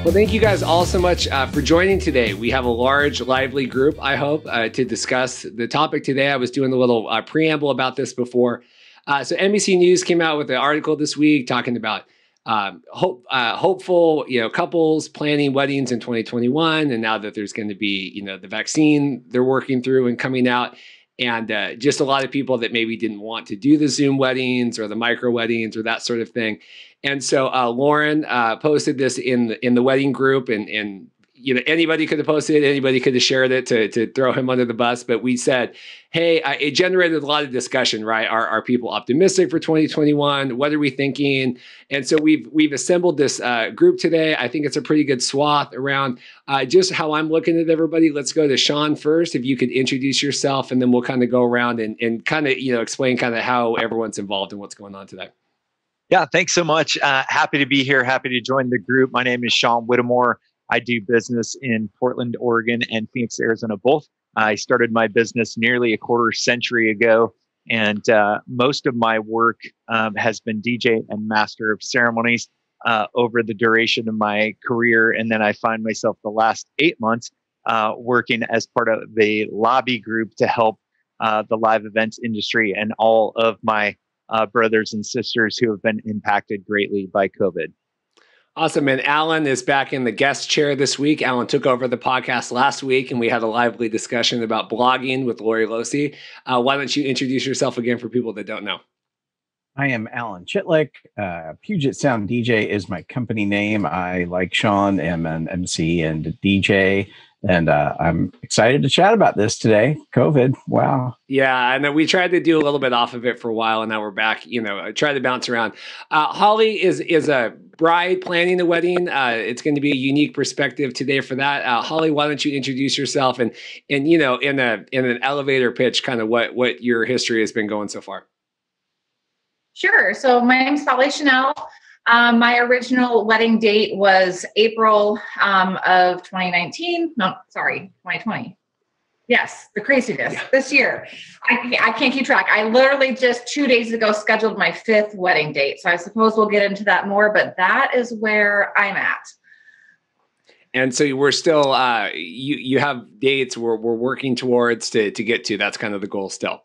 Well, thank you guys all so much for joining today. We have a large, lively group, I hope, to discuss the topic today. I was doing a little preamble about this before. So NBC News came out with an article this week talking about hopeful, couples planning weddings in 2021. And now that there's going to be, the vaccine they're working through and coming out, and just a lot of people that maybe didn't want to do the Zoom weddings or the micro weddings or that sort of thing. And so Loren posted this in the wedding group, and anybody could have posted it, anybody could have shared it to throw him under the bus. But we said, hey, it generated a lot of discussion, right? Are people optimistic for 2021? What are we thinking? And so we've assembled this group today. I think it's a pretty good swath around just how I'm looking at everybody. Let's go to Shawn first. If you could introduce yourself, and then we'll kind of go around and kind of explain kind of how everyone's involved in what's going on today. Yeah, thanks so much. Happy to be here. Happy to join the group. My name is Shawn Whittemore. I do business in Portland, Oregon, and Phoenix, Arizona, both. I started my business nearly a quarter century ago, and most of my work has been DJ and master of ceremonies over the duration of my career. And then I find myself the last 8 months working as part of the lobby group to help the live events industry and all of my brothers and sisters who have been impacted greatly by COVID. Awesome. And Alan is back in the guest chair this week. Alan took over the podcast last week, and we had a lively discussion about blogging with Lori Losi. Why don't you introduce yourself again for people that don't know? I am Alan Chitlik. Puget Sound DJ is my company name. I, like Shawn, am an MC and a DJ. And I'm excited to chat about this today. COVID. Wow. Yeah. And then we tried to do a little bit off of it for a while, and now we're back, I tried to bounce around. Holly is a bride planning the wedding. It's going to be a unique perspective today for that. Holly, why don't you introduce yourself and in an elevator pitch, kind of what your history has been going so far? Sure. So my name is Shanelle. My original wedding date was April of 2019. No, sorry, 2020. Yes, the craziness this year. I can't keep track. I literally just 2 days ago scheduled my 5th wedding date. So I suppose we'll get into that more, but that is where I'm at. And so we're still, you have dates we're working towards to get to. That's kind of the goal still.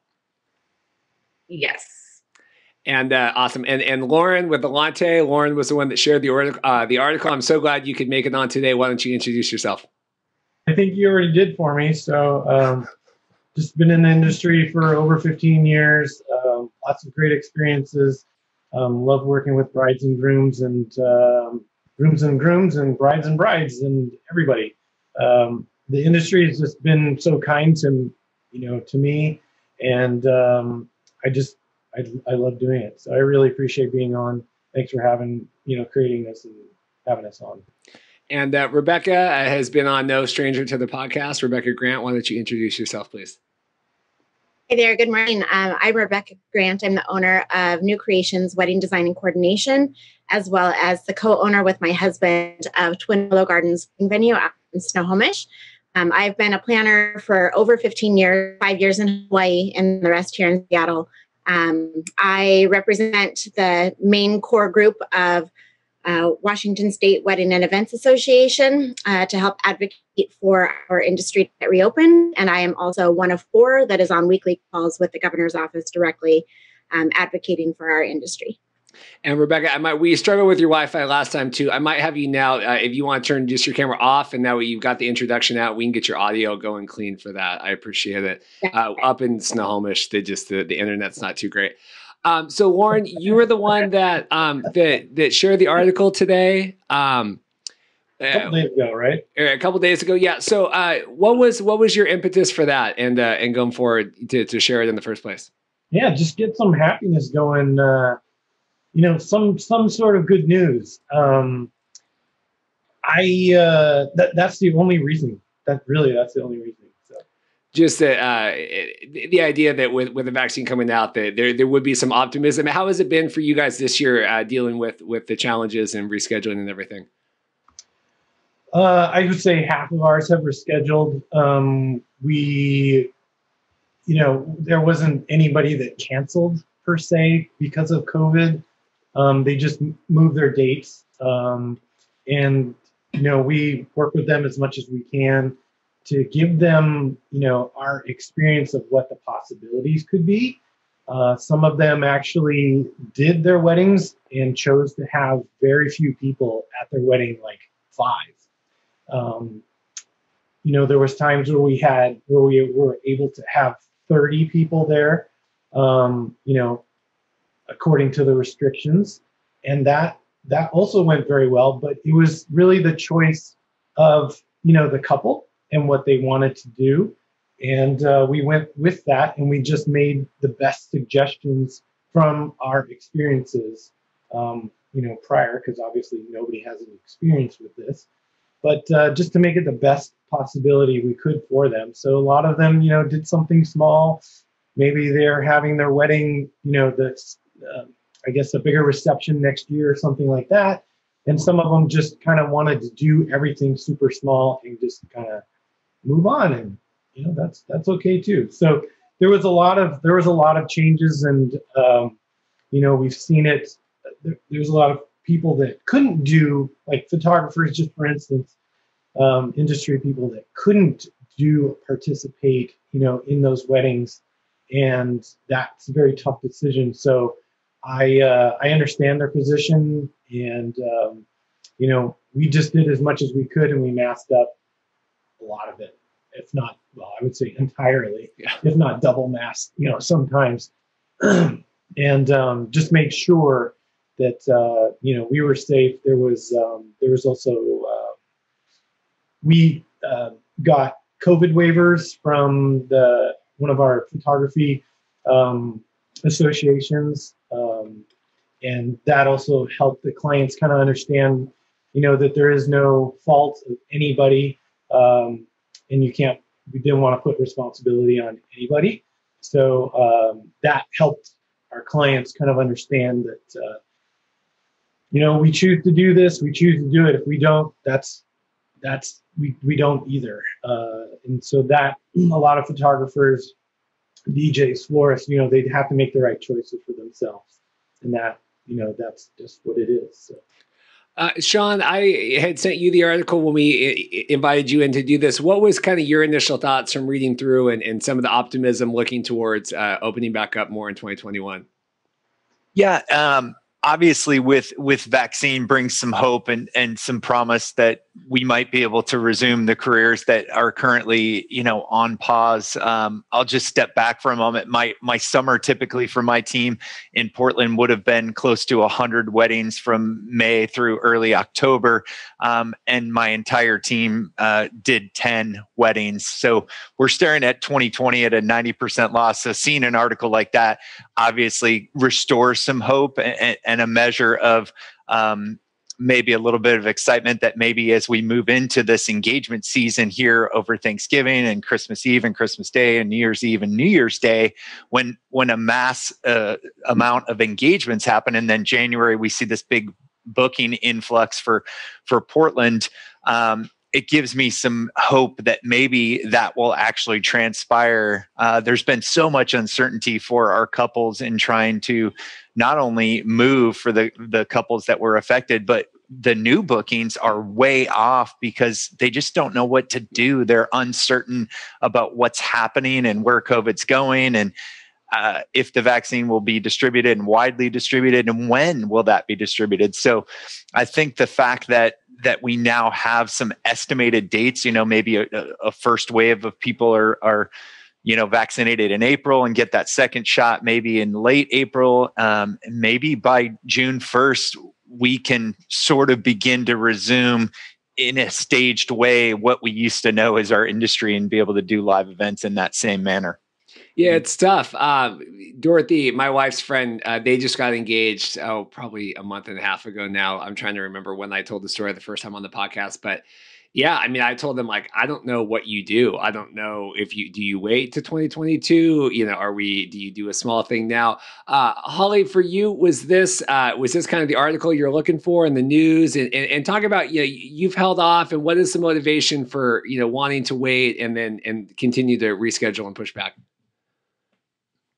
Yes. And awesome. And Loren with Alante, Loren was the one that shared the article. I'm so glad you could make it on today. Why don't you introduce yourself? I think you already did for me. So just been in the industry for over 15 years. Lots of great experiences. Love working with brides and grooms and grooms and brides and everybody. The industry has just been so kind to me, and I love doing it. So I really appreciate being on. Thanks for creating this and having us on. And Rebecca has been on no stranger to the podcast. Rebecca Grant, why don't you introduce yourself, please? Hey there. Good morning. I'm Rebecca Grant. I'm the owner of New Creations Wedding Design and Coordination, as well as the co-owner with my husband of Twin Willow Gardens venue out in Snohomish. I've been a planner for over 15 years, 5 years in Hawaii, and the rest here in Seattle. I represent the main core group of Washington State Wedding and Events Association to help advocate for our industry to get reopened. And I am also one of 4 that is on weekly calls with the governor's office directly advocating for our industry. And Rebecca, we struggled with your Wi-Fi last time too. I might have you now, if you want to turn just your camera off, and now you've got the introduction out, we can get your audio going clean for that. I appreciate it. Up in Snohomish, the internet's not too great. So Loren, you were the one that that shared the article today. A couple days ago, right? A couple days ago, yeah. So what was your impetus for that, and going forward to share it in the first place? Yeah, just get some happiness going. Some sort of good news. That's the only reason. That's the only reason. So. Just the idea that with the vaccine coming out, that there would be some optimism. How has it been for you guys this year dealing with the challenges and rescheduling and everything? I would say half of ours have rescheduled. There wasn't anybody that canceled per se because of COVID. They just moved their dates. And we work with them as much as we can to give them, our experience of what the possibilities could be. Some of them actually did their weddings and chose to have very few people at their wedding, like 5. There was times where we were able to have 30 people there, according to the restrictions. And that also went very well, but it was really the choice of, the couple and what they wanted to do. And we went with that, and we just made the best suggestions from our experiences, prior, because obviously nobody has any experience with this, but just to make it the best possibility we could for them. So a lot of them, did something small. Maybe they're having their wedding, that's, I guess, a bigger reception next year or something like that. And some of them just kind of wanted to do everything super small and just kind of move on. And, that's okay too. So there was a lot of changes, and, we've seen it. There's a lot of people that couldn't do, like photographers, just for instance, industry people that couldn't participate, in those weddings. And that's a very tough decision. So I understand their position, and, we just did as much as we could, and we masked up a lot of it, if not, well, I would say entirely, if not double masked, sometimes, and just make sure that, we were safe. There was also, we got COVID waivers from one of our photography associations, and that also helped the clients kind of understand, that there is no fault of anybody, and we didn't want to put responsibility on anybody. So that helped our clients kind of understand that, we choose to do this, we choose to do it. If we don't, we don't either. And so that a lot of photographers, DJs, florists, they'd have to make the right choices for themselves. And that, that's just what it is. So. Shawn, I had sent you the article when we invited you in to do this. What was kind of your initial thoughts from reading through and some of the optimism looking towards opening back up more in 2021? Yeah. Obviously with vaccine brings some hope and some promise that we might be able to resume the careers that are currently, on pause. I'll just step back for a moment. My summer typically for my team in Portland would have been close to 100 weddings from May through early October. And my entire team did 10 weddings. So we're staring at 2020 at a 90% loss. So seeing an article like that obviously restores some hope and a measure of maybe a little bit of excitement that maybe as we move into this engagement season here over Thanksgiving and Christmas Eve and Christmas Day and New Year's Eve and New Year's Day, when a mass amount of engagements happen, and then January we see this big booking influx for Portland, it gives me some hope that maybe that will actually transpire. There's been so much uncertainty for our couples in trying to not only move for the couples that were affected, but the new bookings are way off because they just don't know what to do. They're uncertain about what's happening and where COVID's going, and if the vaccine will be distributed and widely distributed, and when will that be distributed. So I think the fact that we now have some estimated dates, maybe a first wave of people are vaccinated in April and get that second shot maybe in late April. Maybe by June 1st, we can sort of begin to resume in a staged way what we used to know as our industry and be able to do live events in that same manner. Yeah, it's tough. Dorothy, my wife's friend, they just got engaged, probably a month and a half ago now. I'm trying to remember when I told the story the first time on the podcast, but yeah, I mean, I told them, like, I don't know what you do. I don't know if do you wait to 2022? Do you do a small thing now? Holly, for you, was this kind of the article you're looking for in the news, and talk about, you've held off, and what is the motivation for, wanting to wait and continue to reschedule and push back?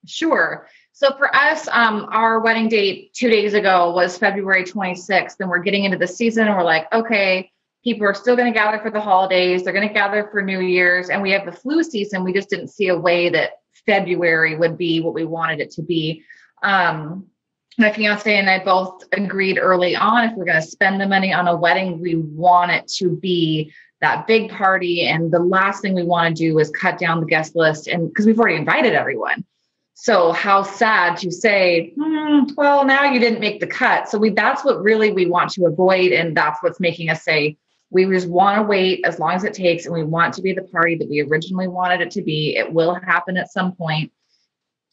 Sure. So for us, our wedding date 2 days ago was February 26th, and we're getting into the season, and we're like, okay, people are still going to gather for the holidays. They're going to gather for New Year's, and we have the flu season. We just didn't see a way that February would be what we wanted it to be. My fiance and I both agreed early on, if we're going to spend the money on a wedding, we want it to be that big party. And the last thing we want to do is cut down the guest list, and because we've already invited everyone. So how sad to say, well, now you didn't make the cut. So that's what really we want to avoid. And that's what's making us say, we just want to wait as long as it takes. And we want to be the party that we originally wanted it to be. It will happen at some point.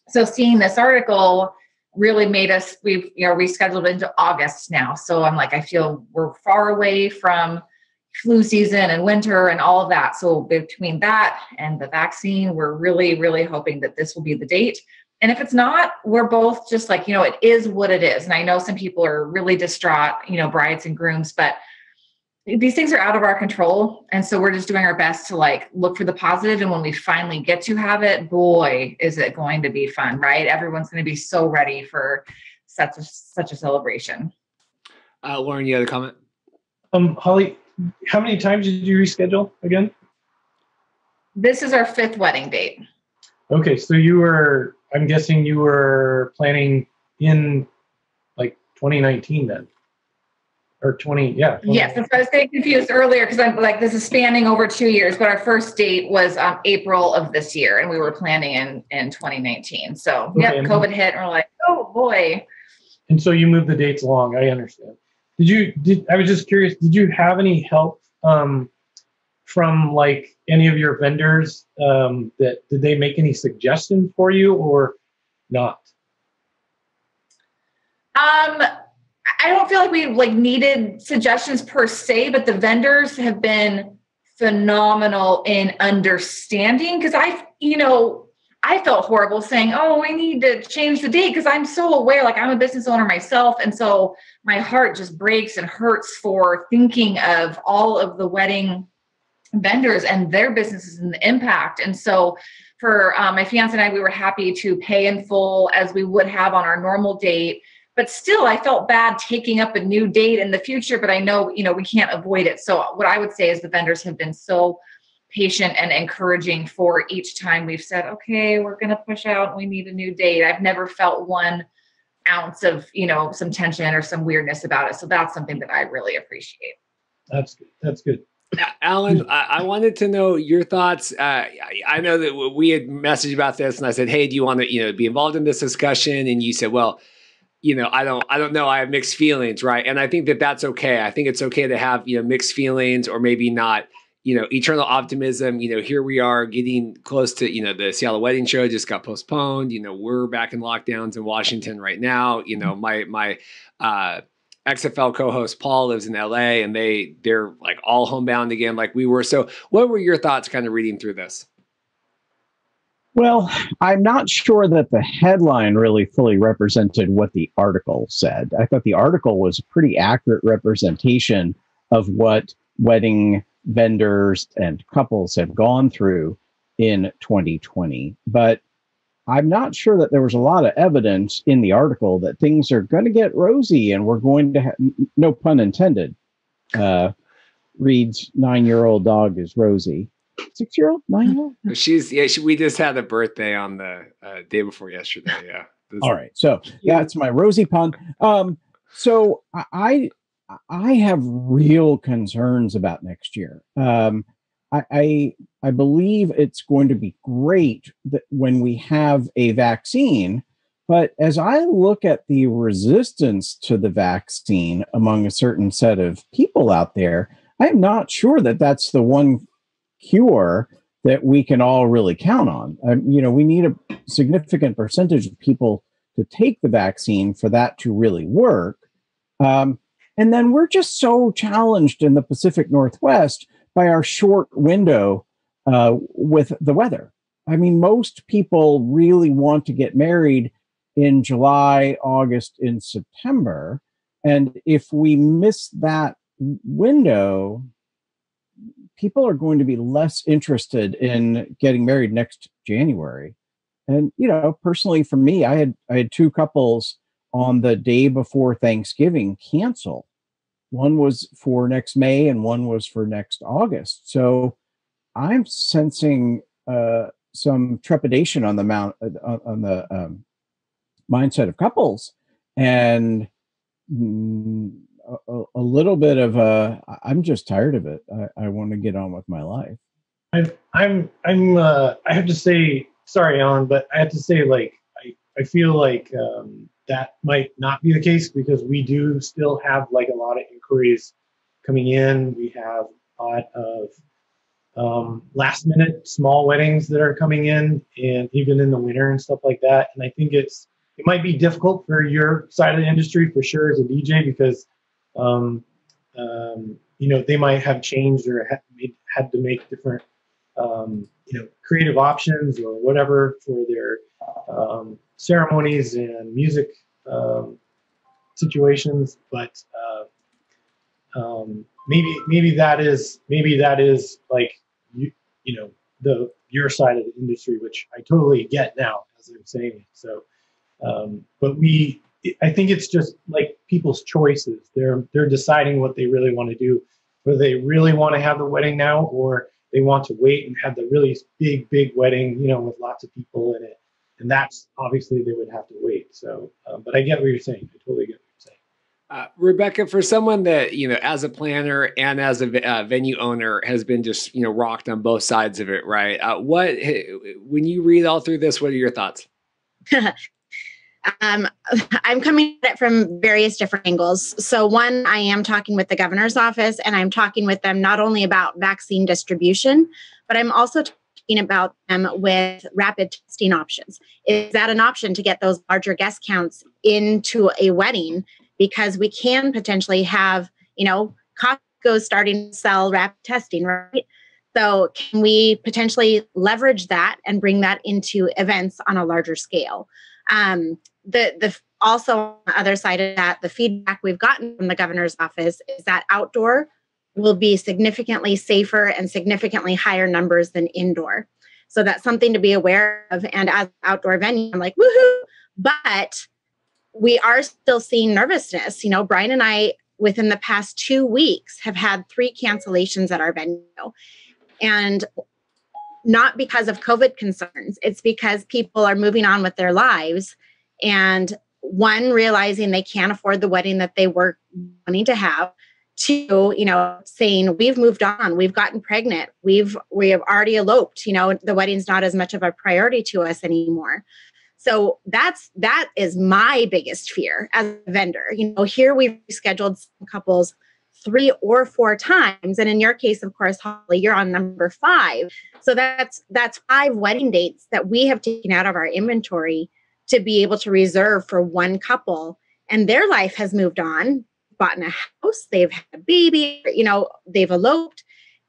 So seeing this article really made us, we've rescheduled it into August now. So I'm like, I feel we're far away from flu season and winter and all of that. So between that and the vaccine, we're really, really hoping that this will be the date. And if it's not, we're both just like, it is what it is. And I know some people are really distraught, brides and grooms, but these things are out of our control. And so we're just doing our best to like look for the positive. And when we finally get to have it, boy, is it going to be fun, right? Everyone's going to be so ready for such a celebration. Loren, you had a comment? Holly, how many times did you reschedule again? This is our 5th wedding date. Okay, so I'm guessing you were planning in like 2019 then? Or 20, yeah. 20. Yes, that's why I was getting confused earlier, because I'm like, this is spanning over 2 years, but our first date was April of this year, and we were planning in 2019. So, okay, COVID hit, and we're like, oh boy. And so you moved the dates along, I understand. I was just curious, did you have any help from like any of your vendors did they make any suggestions for you or not? I don't feel like we needed suggestions per se, but the vendors have been phenomenal in understanding, because I felt horrible saying, oh, we need to change the date, because I'm so aware, like I'm a business owner myself. And so my heart just breaks and hurts for thinking of all of the wedding vendors and their businesses and the impact. And so for my fiance and I, we were happy to pay in full as we would have on our normal date. But still, I felt bad taking up a new date in the future, but I know, we can't avoid it. So what I would say is the vendors have been so patient and encouraging for each time we've said, okay, we're going to push out, we need a new date. I've never felt 1 ounce of, some tension or some weirdness about it. So that's something that I really appreciate. That's good. That's good. Alan, I wanted to know your thoughts. I know that we had messaged about this, and I said, hey, do you want to, be involved in this discussion? And you said, well, I don't know. I have mixed feelings, right? And I think that that's okay. I think it's okay to have, mixed feelings, or maybe not, eternal optimism. Here we are getting close to, the Seattle wedding show just got postponed. We're back in lockdowns in Washington right now. My XFL co-host Paul lives in LA, and they're like all homebound again, like we were. So what were your thoughts kind of reading through this? Well, I'm not sure that the headline really fully represented what the article said. I thought the article was a pretty accurate representation of what wedding vendors and couples have gone through in 2020. But I'm not sure that there was a lot of evidence in the article that things are going to get rosy and we're going to have, no pun intended, Reed's 9-year-old dog is Rosie. 6-year-old, 9-year-old. We just had a birthday on the day before yesterday. Yeah. All right. So it's my Rosie pun. So I have real concerns about next year. I believe it's going to be great that when we have a vaccine, but as I look at the resistance to the vaccine among a certain set of people out there, I'm not sure that that's the one cure that we can all really count on. We need a significant percentage of people to take the vaccine for that to really work. And then we're just so challenged in the Pacific Northwest by our short window with the weather. I mean, most people really want to get married in July, August, and September. And if we miss that window, people are going to be less interested in getting married next January. And, personally for me, I had 2 couples on the day before Thanksgiving cancel one was for next May and one was for next August. So I'm sensing some trepidation on the mindset of couples, and a little bit of I'm just tired of it. I want to get on with my life. I have to say, sorry, Alan, but I have to say, like, I feel like that might not be the case, because we do still have like a lot of inquiries coming in. We have a lot of last minute small weddings that are coming in, and even in the winter and stuff like that. And I think it might be difficult for your side of the industry for sure as a DJ, because they might have changed or had to make different creative options or whatever for their ceremonies and music situations. But maybe that is like your side of the industry, which I totally get now as I'm saying it. So, but I think it's just like people's choices. They're deciding what they really want to do, whether they really want to have the wedding now or they want to wait and have the really big wedding, with lots of people in it. And that's obviously they would have to wait. So, but I get what you're saying. I totally get what you're saying. Rebecca, for someone that, as a planner and as a venue owner has been just, rocked on both sides of it, right? When you read all through this, what are your thoughts? I'm coming at it from various different angles. So one, I am talking with the governor's office, and I'm talking with them not only about vaccine distribution, but I'm also talking about them with rapid testing options. Is that an option to get those larger guest counts into a wedding? Because we can potentially have, Costco starting to sell rapid testing, right? So can we potentially leverage that and bring that into events on a larger scale? Also on the other side of that, the feedback we've gotten from the governor's office is that outdoor will be significantly safer and significantly higher numbers than indoor. So that's something to be aware of. And as an outdoor venue, I'm like, woohoo! But we are still seeing nervousness. Brian and I, within the past 2 weeks, have had 3 cancellations at our venue. And not because of COVID concerns. It's because people are moving on with their lives, and one, realizing they can't afford the wedding that they were wanting to have. 2, saying we've moved on, we've gotten pregnant, we have already eloped, the wedding's not as much of a priority to us anymore. So that is my biggest fear as a vendor. Here we've scheduled some couples 3 or 4 times. And in your case, of course, Holly, you're on number 5. So that's 5 wedding dates that we have taken out of our inventory to be able to reserve for one couple. And their life has moved on, bought in a house, they've had a baby, they've eloped.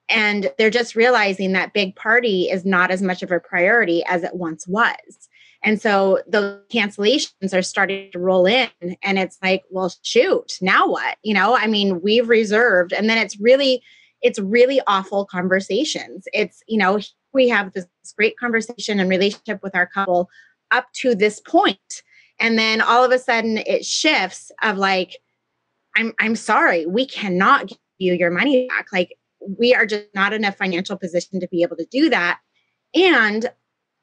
And they're just realizing that big party is not as much of a priority as it once was. And so the cancellations are starting to roll in, and it's like, well, shoot, now what? We've reserved, and then it's really awful conversations. It's, we have this great conversation and relationship with our couple up to this point. And then all of a sudden it shifts of like, I'm sorry, we cannot give you your money back. Like, we are just not in a financial position to be able to do that. And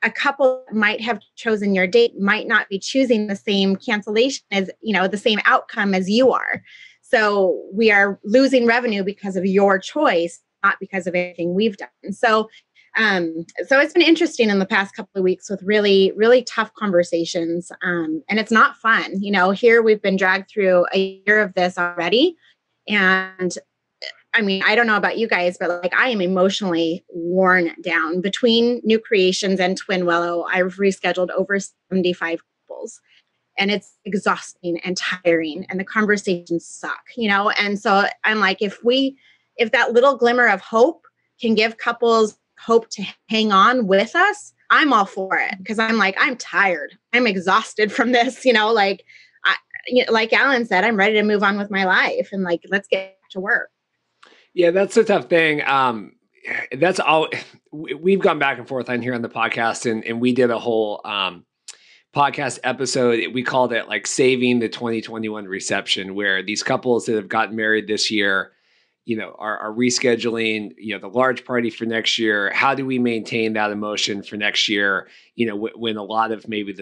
a couple that might have chosen your date might not be choosing the same cancellation as, the same outcome as you are. So we are losing revenue because of your choice, not because of anything we've done. So it's been interesting in the past couple of weeks with really, really tough conversations. And it's not fun. Here we've been dragged through a year of this already. And I don't know about you guys, but like, I am emotionally worn down. Between new creations and Twin Willow, I've rescheduled over 75 couples, and it's exhausting and tiring, and the conversations suck, And so I'm like, if that little glimmer of hope can give couples hope to hang on with us, I'm all for it. Because I'm like, I'm tired. I'm exhausted from this, like Alan said, I'm ready to move on with my life, and like, let's get back to work. Yeah, that's a tough thing. That's all. We've gone back and forth on here on the podcast, and we did a whole podcast episode, we called it like saving the 2021 reception, where these couples that have gotten married this year, are rescheduling, the large party for next year. How do we maintain that emotion for next year? When a lot of maybe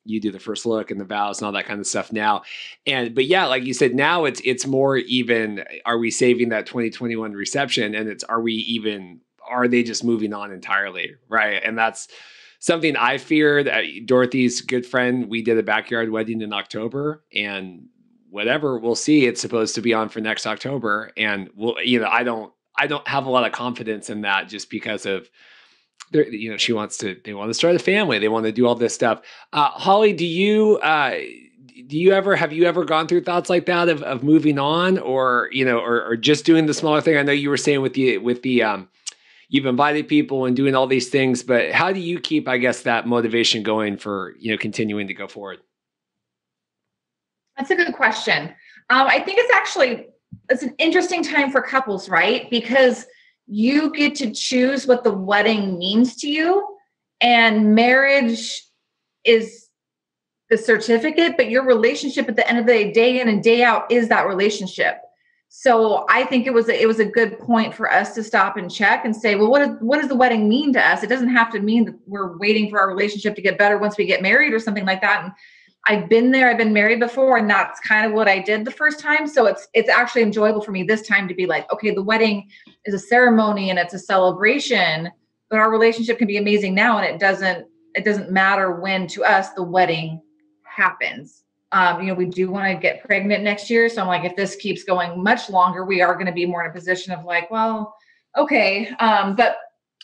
you do the first look and the vows and all that kind of stuff now. But yeah, like you said, now it's more even, are we saving that 2021 reception? And are they just moving on entirely? Right. And that's something I feared. Dorothy's good friend, we did a backyard wedding in October, and whatever, we'll see. It's supposed to be on for next October. And I don't have a lot of confidence in that, just because of, they want to start a family. They want to do all this stuff. Holly, have you ever gone through thoughts like that of moving on, or just doing the smaller thing? I know you were saying with the you've invited people and doing all these things, but how do you keep, I guess, that motivation going for, continuing to go forward? That's a good question. I think it's an interesting time for couples, right? Because you get to choose what the wedding means to you, and marriage is the certificate, but your relationship at the end of the day in and day out, is that relationship. So I think it was a good point for us to stop and check and say, well, what does the wedding mean to us? It doesn't have to mean that we're waiting for our relationship to get better once we get married or something like that. And I've been there, I've been married before, and that's kind of what I did the first time. So it's actually enjoyable for me this time to be like, okay, the wedding is a ceremony and it's a celebration, but our relationship can be amazing now. And it doesn't matter when, to us, the wedding happens. We do want to get pregnant next year. So I'm like, if this keeps going much longer, we are going to be more in a position of like, well, okay. But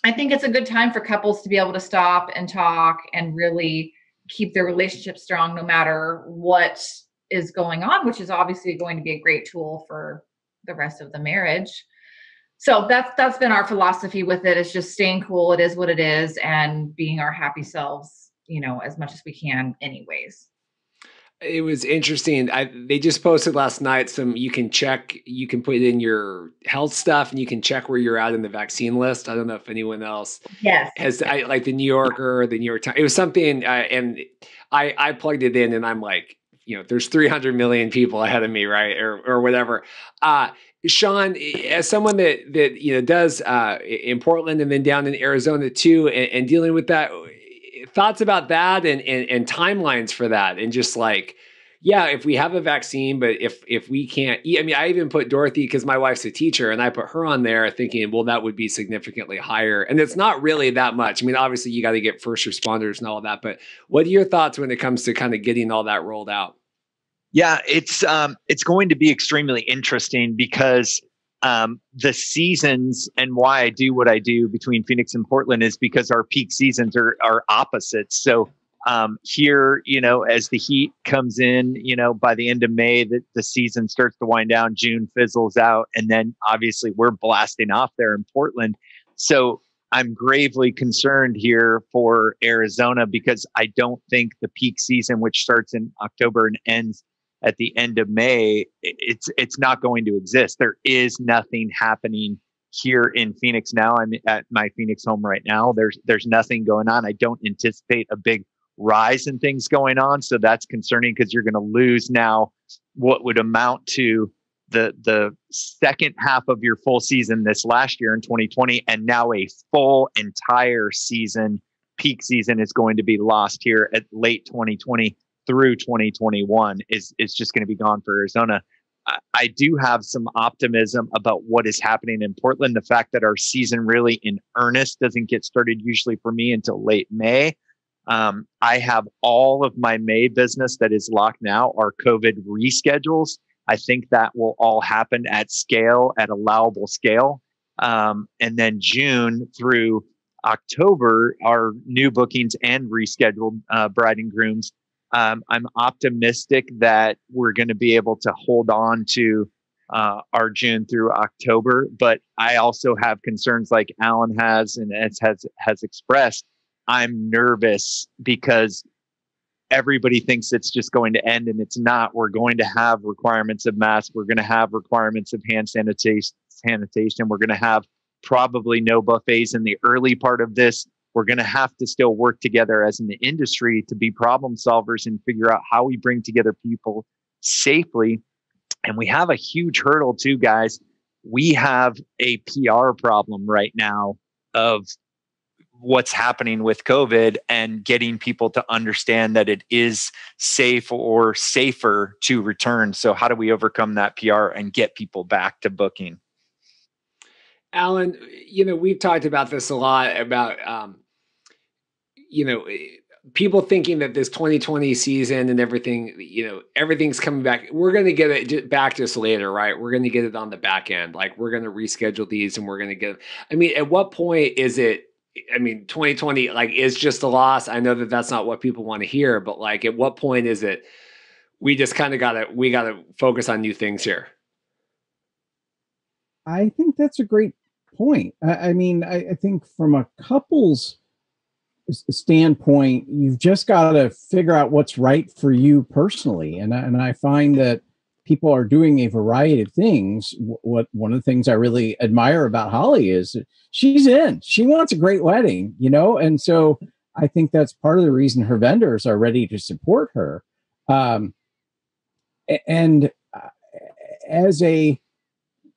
I think it's a good time for couples to be able to stop and talk and really keep their relationship strong no matter what is going on, which is obviously going to be a great tool for the rest of the marriage. So that's been our philosophy with it, is just staying cool. It is what it is, and being our happy selves, as much as we can anyways. It was interesting. They just posted last night you can put in your health stuff, and you can check where you're at in the vaccine list. I don't know if anyone else has, like the New Yorker, the New York Times. It was something, and I plugged it in, and I'm like, there's 300 million people ahead of me, right? Or whatever. Shawn, as someone that does in Portland and then down in Arizona too, and dealing with that, thoughts about that and timelines for that, and just like, yeah, if we have a vaccine, but if we can't eat, I even put Dorothy, because my wife's a teacher, and I put her on there thinking, well, that would be significantly higher. And it's not really that much. Obviously you got to get first responders and all that, but what are your thoughts when it comes to kind of getting all that rolled out? Yeah, it's going to be extremely interesting, because the seasons, and why I do what I do between Phoenix and Portland, is because our peak seasons are opposites. So here, as the heat comes in, by the end of May, the season starts to wind down, June fizzles out, and then obviously we're blasting off there in Portland. So I'm gravely concerned here for Arizona, because I don't think the peak season, which starts in October and ends at the end of May, it's not going to exist. There is nothing happening here in Phoenix now. I'm at my Phoenix home right now. There's nothing going on. I don't anticipate a big rise in things going on. So that's concerning, because you're going to lose now what would amount to the second half of your full season this last year in 2020, and now a full entire season, peak season, is going to be lost here at late 2020 through 2021 is just going to be gone for Arizona. I do have some optimism about what is happening in Portland. The fact that our season really in earnest doesn't get started usually for me until late May. I have all of my May business that is locked now are COVID reschedules. I think that will all happen at scale, at allowable scale. And then June through October are new bookings and rescheduled bride and grooms. I'm optimistic that we're going to be able to hold on to our June through October, but I also have concerns like Alan has and has expressed. I'm nervous because everybody thinks it's just going to end, and it's not. We're going to have requirements of masks. We're going to have requirements of hand sanitation. We're going to have probably no buffets in the early part of this. we're going to have to still work together as an industry to be problem solvers and figure out how we bring together people safely. And we have a huge hurdle too, guys. We have a PR problem right now of what's happening with COVID and getting people to understand that it is safe or safer to return. So how do we overcome that PR and get people back to booking? Alan, we've talked about this a lot about, people thinking that this 2020 season and everything, everything's coming back. We're going to get it back just later, right? We're going to get it on the back end. Like we're going to reschedule these and we're going to get, at what point is it, 2020 like is just a loss? I know that that's not what people want to hear, but like at what point is it, we just kind of we got to focus on new things here? I think that's a great point. I think from a couple's standpoint, you've just got to figure out what's right for you personally. And I find that people are doing a variety of things. One of the things I really admire about Holly is she wants a great wedding, and so I think that's part of the reason her vendors are ready to support her. And as a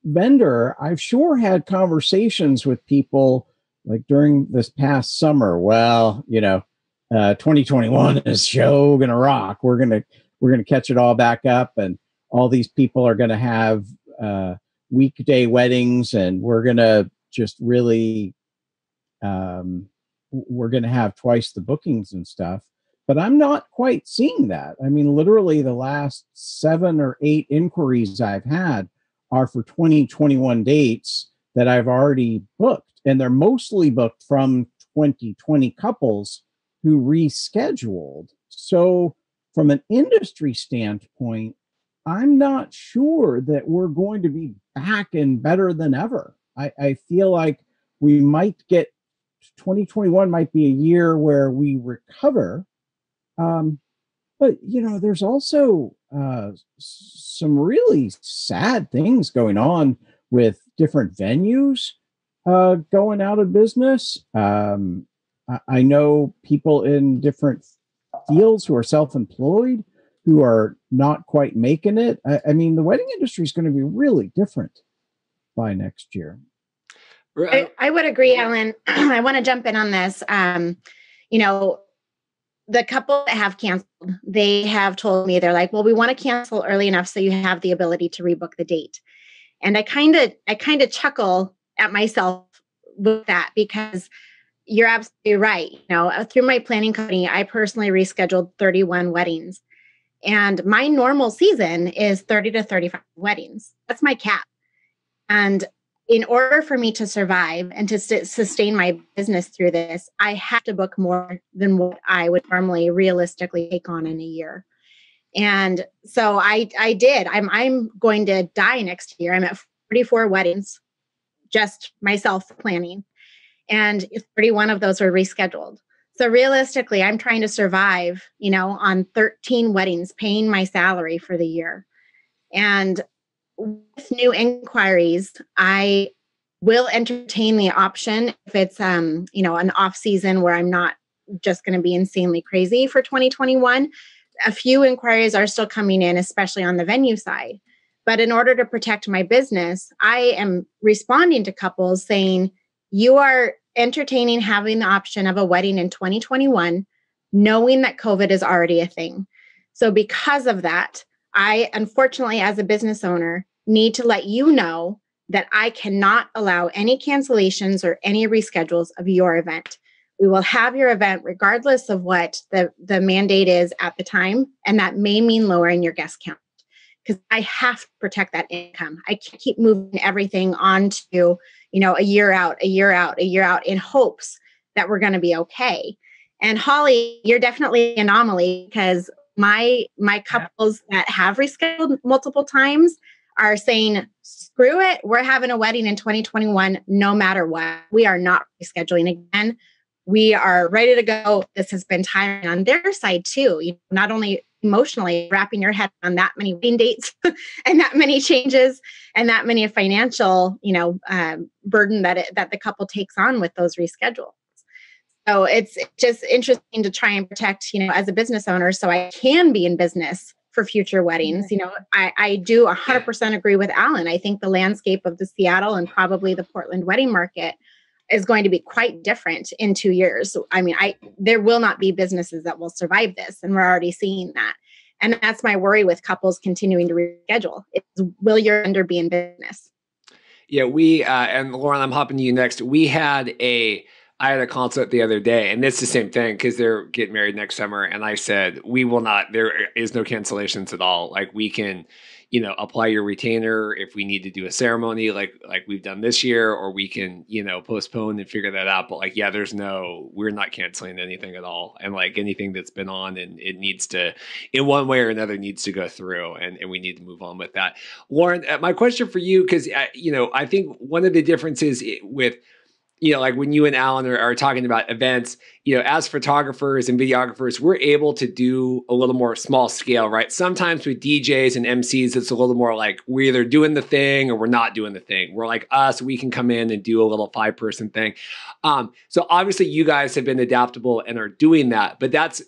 vendor, I've sure had conversations with people like during this past summer. Well, 2021 is show gonna rock. We're gonna catch it all back up, and all these people are gonna have weekday weddings, and we're gonna just really we're gonna have twice the bookings and stuff. But I'm not quite seeing that. Literally the last 7 or 8 inquiries I've had are for 2021 dates that I've already booked. And they're mostly booked from 2020 couples who rescheduled. So from an industry standpoint, I'm not sure that we're going to be back and better than ever. I feel like we might get 2021 might be a year where we recover. But, there's also some really sad things going on with different venues going out of business. I know people in different fields who are self-employed who are not quite making it. The wedding industry is going to be really different by next year. I would agree, Alan. I want to jump in on this. The couple that have canceled, they have told me, they're like, well, we want to cancel early enough so you have the ability to rebook the date. And I kind of chuckle at myself with that, because you're absolutely right. Through my planning company, I personally rescheduled 31 weddings, and my normal season is 30 to 35 weddings. That's my cap. And in order for me to survive and to sustain my business through this, I have to book more than what I would normally realistically take on in a year. And so I did. I'm going to die next year. I'm at 44 weddings, just myself planning, and 31 of those were rescheduled. So realistically, I'm trying to survive, on 13 weddings, paying my salary for the year. And with new inquiries, I will entertain the option if it's, an off season where I'm not just going to be insanely crazy for 2021. A few inquiries are still coming in, especially on the venue side. But in order to protect my business, I am responding to couples saying, you are entertaining having the option of a wedding in 2021, knowing that COVID is already a thing. So because of that, I, unfortunately, as a business owner, need to let you know that I cannot allow any cancellations or any reschedules of your event. We will have your event regardless of what the mandate is at the time. And that may mean lowering your guest count, because I have to protect that income. I can't keep moving everything on to, a year out in hopes that we're going to be okay. And Holly, you're definitely an anomaly, because my couples that have rescheduled multiple times are saying, screw it, we're having a wedding in 2021 no matter what. We are not rescheduling again. We are ready to go. This has been tiring on their side too. Not only emotionally wrapping your head on that many wedding dates and that many changes and that many financial, burden that the couple takes on with those reschedules. So it's just interesting to try and protect, as a business owner, so I can be in business for future weddings. I do 100% agree with Alan. I think the landscape of the Seattle and probably the Portland wedding market is going to be quite different in 2 years. I mean, there will not be businesses that will survive this, and we're already seeing that. And that's my worry with couples continuing to reschedule. Will your vendor be in business? Yeah, we and Loren, I'm hopping to you next. I had a consult the other day, and it's the same thing because they're getting married next summer. And I said, we will not, there is no cancellations at all. Like we can, apply your retainer if we need to do a ceremony like we've done this year, or we can, postpone and figure that out. But we're not canceling anything at all. And like anything that's been on and it needs to, in one way or another, needs to go through, and we need to move on with that. Loren, my question for you, because, I think one of the differences with, like when you and Alan are talking about events, as photographers and videographers, we're able to do a little more small scale, right? Sometimes with DJs and MCs, it's a little more like we're either doing the thing or we're not doing the thing. We're like us, we can come in and do a little 5-person thing. So obviously you guys have been adaptable and are doing that, but that's,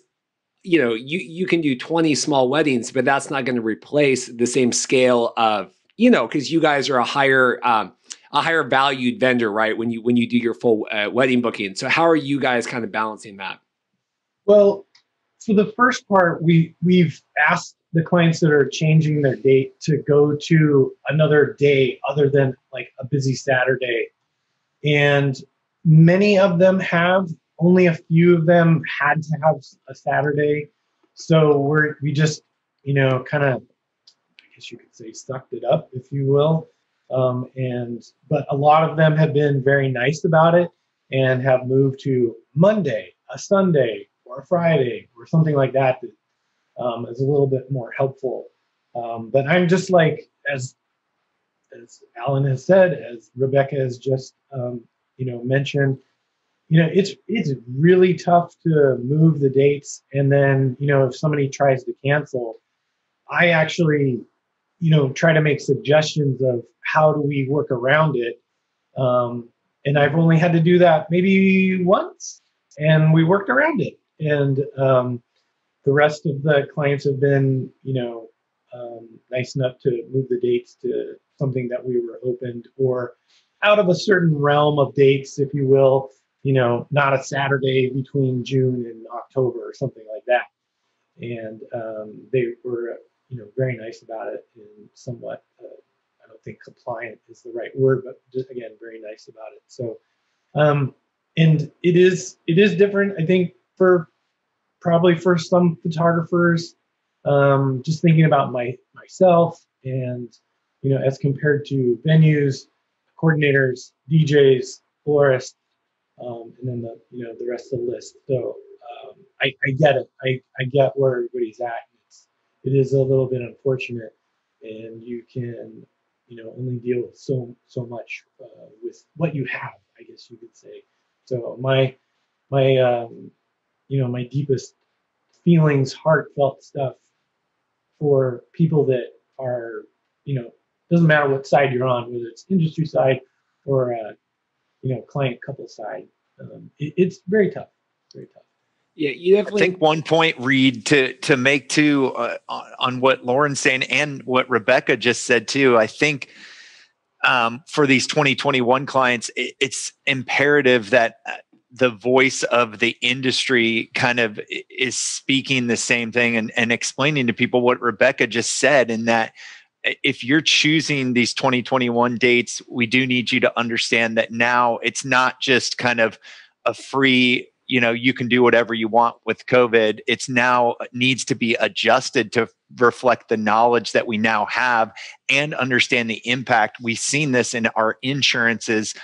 you can do 20 small weddings, but that's not going to replace the same scale of, because you guys are a higher valued vendor, right? When you do your full wedding booking. So how are you guys kind of balancing that? Well, for the first part, we've asked the clients that are changing their date to go to another day other than like a busy Saturday. And many of them have, only a few of them had to have a Saturday. So we just, kind of, I guess you could say, sucked it up, if you will. But a lot of them have been very nice about it and have moved to Monday, a Sunday, or a Friday, or something like that is a little bit more helpful. But I'm just like, as Alan has said, as Rebecca has just mentioned, it's really tough to move the dates. And then, if somebody tries to cancel, I actually try to make suggestions of how do we work around it. And I've only had to do that maybe once, and we worked around it. And the rest of the clients have been, nice enough to move the dates to something that we were opened, or out of a certain realm of dates, if you will, not a Saturday between June and October or something like that. And they were very nice about it, and somewhat, I don't think compliant is the right word, but just, again, very nice about it. So, and it is different, I think, probably for some photographers, just thinking about myself and, as compared to venues, coordinators, DJs, florists, and then the rest of the list. So I get it. I get where everybody's at. It is a little bit unfortunate, and you can, only deal with so much with what you have, I guess you could say. So my deepest feelings, heartfelt stuff for people that are, doesn't matter what side you're on, whether it's industry side or client couple side. It's very tough, very tough. Yeah, you definitely. I think one point, Reed, to make too on what Loren's saying and what Rebecca just said too. I think for these 2021 clients, it's imperative that the voice of the industry kind of is speaking the same thing and explaining to people what Rebecca just said, and that if you're choosing these 2021 dates, we do need you to understand that now it's not just kind of a free, you can do whatever you want with COVID. It's now needs to be adjusted to reflect the knowledge that we now have and understand the impact. We've seen this in our insurances.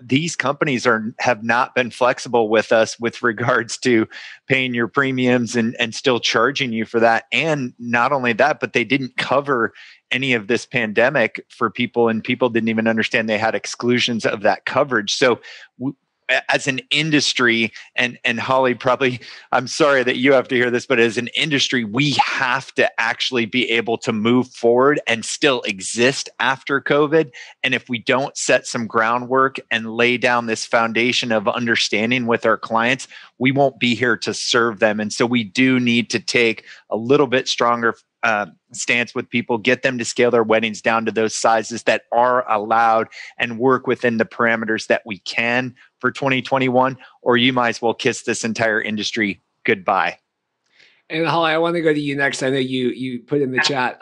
These companies have not been flexible with us with regards to paying your premiums and still charging you for that. And not only that, but they didn't cover any of this pandemic for people, and people didn't even understand they had exclusions of that coverage. So as an industry, and Holly, probably, I'm sorry that you have to hear this, but as an industry, we have to actually be able to move forward and still exist after COVID. And if we don't set some groundwork and lay down this foundation of understanding with our clients, we won't be here to serve them. And so we do need to take a little bit stronger stance with people, get them to scale their weddings down to those sizes that are allowed and work within the parameters that we can for 2021, or you might as well kiss this entire industry goodbye. And Holly, I want to go to you next. I know you put in the chat.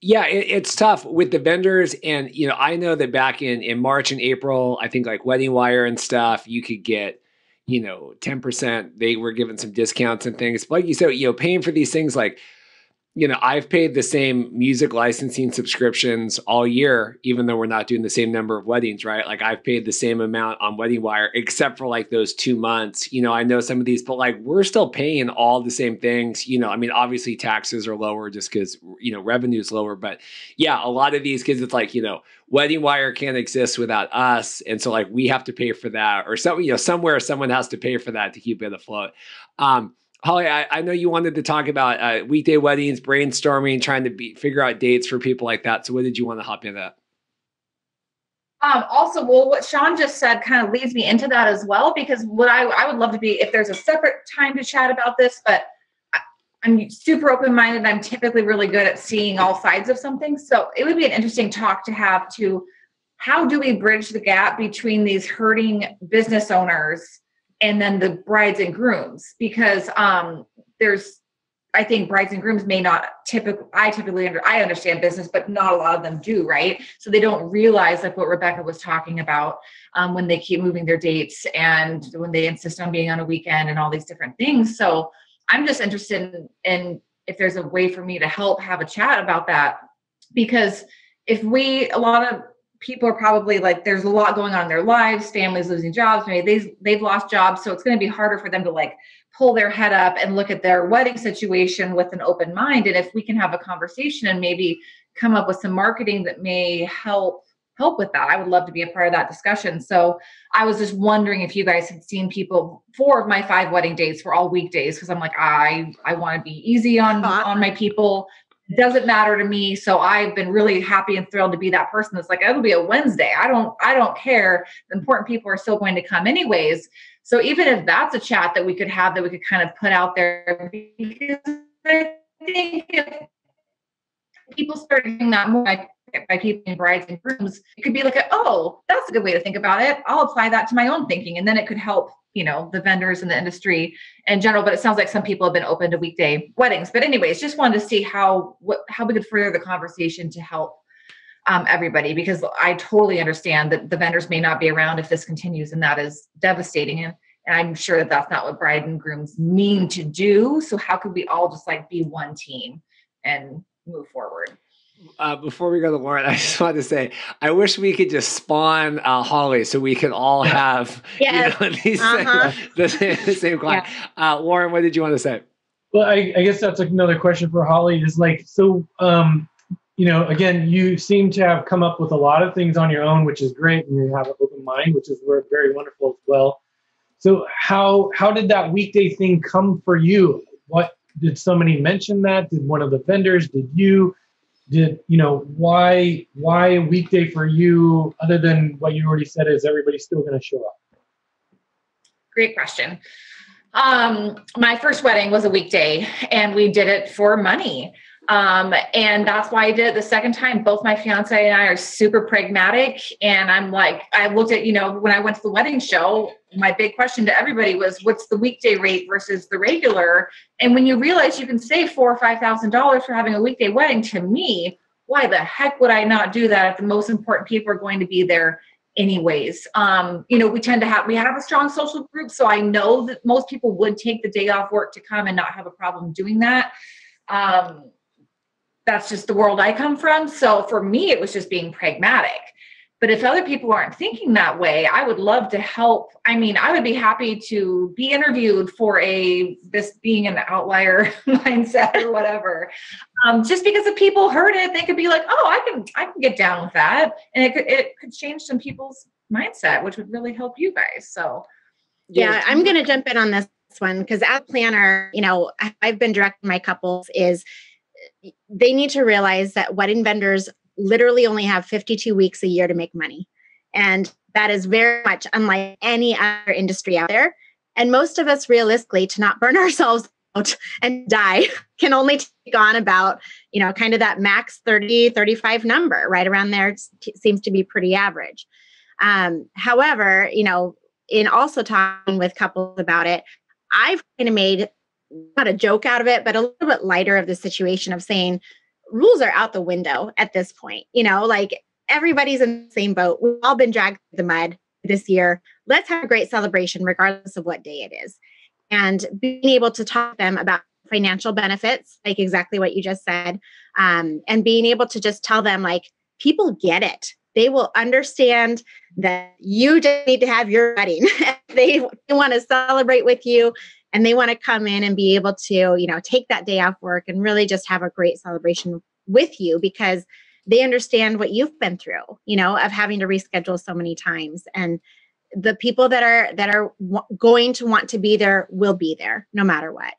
Yeah, it's tough with the vendors. And, I know that back in March and April, I think like Wedding Wire and stuff, you could get, 10%. They were giving some discounts and things. But like you said, paying for these things like, I've paid the same music licensing subscriptions all year, even though we're not doing the same number of weddings, right? Like I've paid the same amount on Wedding Wire, except for like those 2 months. I know some of these, but like we're still paying all the same things. Obviously taxes are lower just because, revenue is lower. But yeah, a lot of these kids, it's like, Wedding Wire can't exist without us. And so like we have to pay for that, or somewhere someone has to pay for that to keep it afloat. Holly, I know you wanted to talk about weekday weddings, brainstorming, trying to figure out dates for people like that. So what did you want to hop in that? Also, well, what Shawn just said kind of leads me into that as well, because what I would love to be, if there's a separate time to chat about this, but I'm super open-minded. I'm typically really good at seeing all sides of something. So it would be an interesting talk to have to, how do we bridge the gap between these hurting business owners and then the brides and grooms? Because I think brides and grooms may not I understand business, but not a lot of them do, right? So they don't realize like what Rebecca was talking about when they keep moving their dates and when they insist on being on a weekend and all these different things. So I'm just interested in if there's a way for me to help have a chat about that, because a lot of people are probably like, there's a lot going on in their lives, families losing jobs, maybe they've lost jobs. So it's going to be harder for them to like pull their head up and look at their wedding situation with an open mind. And if we can have a conversation and maybe come up with some marketing that may help with that, I would love to be a part of that discussion. So I was just wondering if you guys had seen people. 4 of my 5 wedding dates were all weekdays, because I'm like, I want to be easy on my people. It doesn't matter to me. So I've been really happy and thrilled to be that person that's like, it'll be a Wednesday. I don't care. The important people are still going to come anyways. So even if that's a chat that we could have, that we could kind of put out there, because I think if people start doing that more by keeping brides and grooms, it could be like, oh, that's a good way to think about it. I'll apply that to my own thinking. And then it could help, the vendors in the industry in general. But it sounds like some people have been open to weekday weddings. But anyways, just wanted to see how we could further the conversation to help everybody, because I totally understand that the vendors may not be around if this continues, and that is devastating. And I'm sure that that's not what bride and grooms mean to do. So how could we all just like be one team and move forward? Before we go to Loren, I just wanted to say, I wish we could just spawn Holly so we could all have the same client. Yeah. Loren, what did you want to say? Well, I guess that's another question for Holly is like, so, again, you seem to have come up with a lot of things on your own, which is great. And you have an open mind, which is very wonderful as well. So how did that weekday thing come for you? What did somebody mention that? Did one of the vendors, why a weekday for you, other than what you already said, is everybody still going to show up? Great question. My first wedding was a weekday, and we did it for money. And that's why I did it the second time. Both my fiance and I are super pragmatic. And I'm like, I looked at, when I went to the wedding show, my big question to everybody was, what's the weekday rate versus the regular? And when you realize you can save $4,000 or $5,000 for having a weekday wedding, to me, why the heck would I not do that if the most important people are going to be there anyways? We have a strong social group. So I know that most people would take the day off work to come and not have a problem doing that. That's just the world I come from. So for me, it was just being pragmatic. But if other people aren't thinking that way, I would love to help. I mean, I would be happy to be interviewed for this being an outlier mindset or whatever. Just because if people heard it, they could be like, oh, I can get down with that. And it could change some people's mindset, which would really help you guys. So Yeah, I'm going to jump in on this one because as a planner, I've been directing my couples is they need to realize that wedding vendors literally only have 52 weeks a year to make money. And that is very much unlike any other industry out there. And most of us realistically, to not burn ourselves out and die, can only take on about, kind of that max 30, 35 number right around there. Seems to be pretty average. However, in also talking with couples about it, I've kind of made not a joke out of it, but a little bit lighter of the situation of saying rules are out the window at this point. Like everybody's in the same boat. We've all been dragged through the mud this year. Let's have a great celebration, regardless of what day it is. And being able to talk to them about financial benefits, like exactly what you just said, and being able to just tell them, like, people get it. They will understand that you just need to have your wedding. They want to celebrate with you and they want to come in and be able to, take that day off work and really just have a great celebration with you because they understand what you've been through, of having to reschedule so many times. And the people that are going to want to be there will be there no matter what.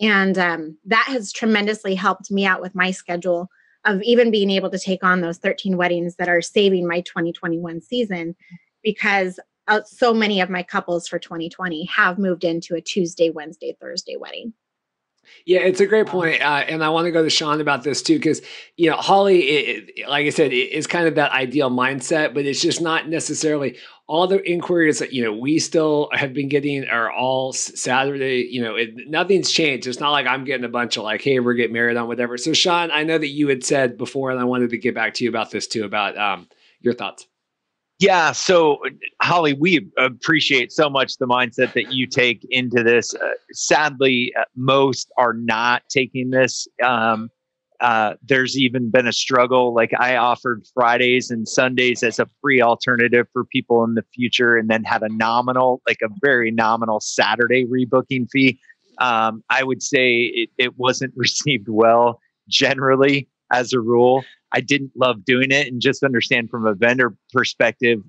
And that has tremendously helped me out with my schedule of even being able to take on those 13 weddings that are saving my 2021 season because so many of my couples for 2020 have moved into a Tuesday, Wednesday, Thursday wedding. Yeah, it's a great point. And I want to go to Shawn about this too, because, Holly, like I said, is kind of that ideal mindset, but it's just not necessarily all the inquiries that, we still have been getting are all Saturday, nothing's changed. It's not like I'm getting a bunch of like, hey, we're getting married on whatever. So Shawn, I know that you had said before, and I wanted to get back to you about this too, about your thoughts. Yeah. So, Holly, we appreciate so much the mindset that you take into this. Sadly, most are not taking this. There's even been a struggle. Like I offered Fridays and Sundays as a free alternative for people in the future, and then had a very nominal Saturday rebooking fee. I would say it wasn't received well generally as a rule. I didn't love doing it, and just understand from a vendor perspective,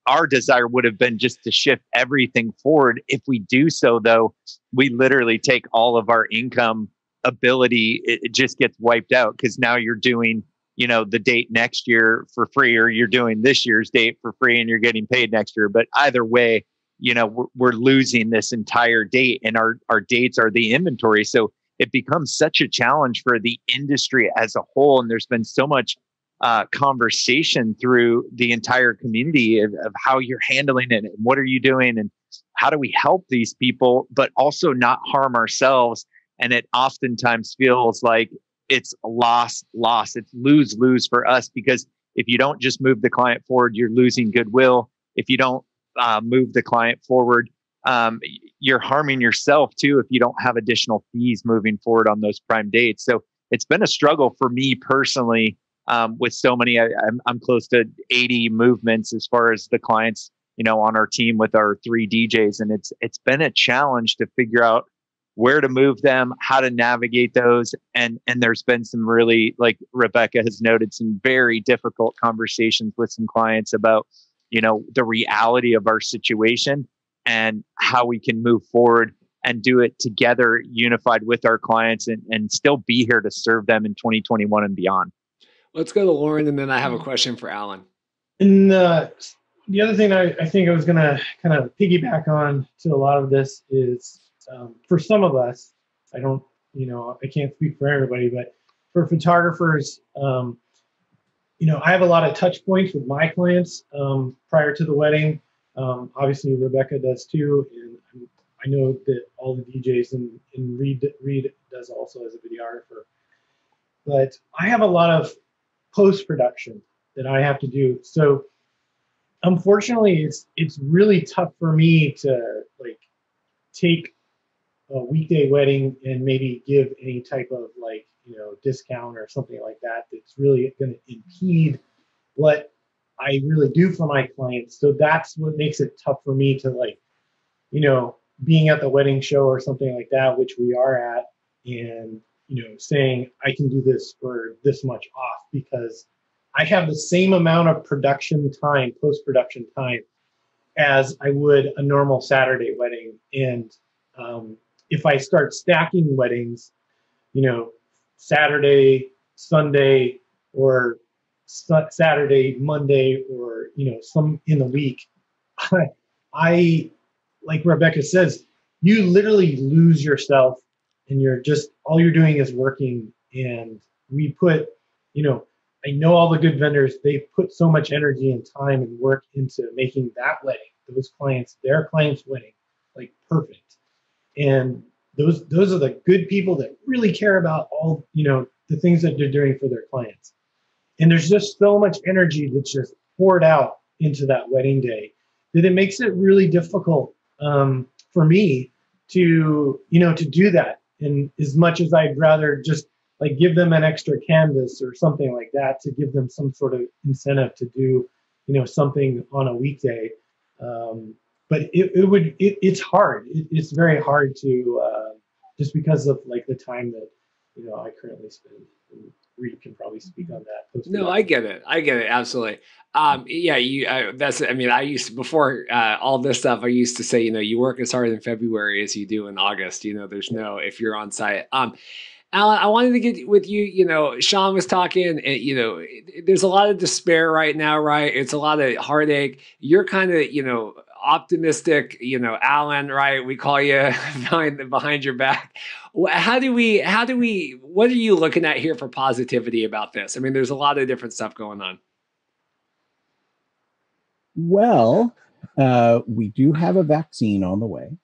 our desire would have been just to shift everything forward. If we do so, though, we literally take all of our income ability. It just gets wiped out because now you're doing, the date next year for free, or you're doing this year's date for free and you're getting paid next year. But either way, we're losing this entire date, and our dates are the inventory. So it becomes such a challenge for the industry as a whole. And there's been so much conversation through the entire community of how you're handling it and what are you doing and how do we help these people, but also not harm ourselves. And it oftentimes feels like it's a loss. It's lose for us, because if you don't just move the client forward, you're losing goodwill. If you don't move the client forward, you're harming yourself too if you don't have additional fees moving forward on those prime dates. So it's been a struggle for me personally with so many. I'm close to 80 movements as far as the clients, on our team with our 3 DJs, and it's been a challenge to figure out where to move them, how to navigate those, and there's been some really, like Rebecca has noted, some very difficult conversations with some clients about the reality of our situation and how we can move forward and do it together, unified with our clients, and still be here to serve them in 2021 and beyond. Let's go to Loren, and then I have a question for Alan. And the other thing I think I was going to kind of piggyback on to a lot of this is, for some of us, I can't speak for everybody, but for photographers, I have a lot of touch points with my clients prior to the wedding. Obviously, Rebecca does too, and I know that all the DJs and Reed does also as a videographer. But I have a lot of post-production that I have to do. So unfortunately, it's really tough for me to take a weekday wedding and maybe give any type of discount or something like that that's really going to impede what I really do for my clients. So that's what makes it tough for me to being at the wedding show or something like that, which we are at, and saying I can do this for this much off, because I have the same amount of production time, post-production time as I would a normal Saturday wedding. And if I start stacking weddings, you know, Saturday, Sunday, or Saturday, Monday, or, you know, some in the week, I like Rebecca says, you literally lose yourself, and you're just, all you're doing is working. And we put, you know, I know all the good vendors, they put so much energy and time and work into making that wedding, those clients, their clients' wedding, like perfect. And those are the good people that really care about all, you know, the things that they're doing for their clients. And there's just so much energy that's just poured out into that wedding day that it makes it really difficult for me to, you know, to do that. And as much as I'd rather just like give them an extra canvas or something like that to give them some sort of incentive to do, you know, something on a weekday. But it's hard. It's very hard to, just because of like the time that, you know, I currently spend. And Reed can probably speak on that. No, I get it. Absolutely. Yeah, that's, I mean, I used to, before all this stuff, I used to say, you know, you work as hard in February as you do in August, you know, there's no, if you're on site. Alan, I wanted to get with you, you know, Shawn was talking, and, you know, there's a lot of despair right now, right? It's a lot of heartache. You're kind of, you know, optimistic, you know, Alan, right? We call you behind your back. What are you looking at here for positivity about this? I mean, there's a lot of different stuff going on. Well, we do have a vaccine on the way.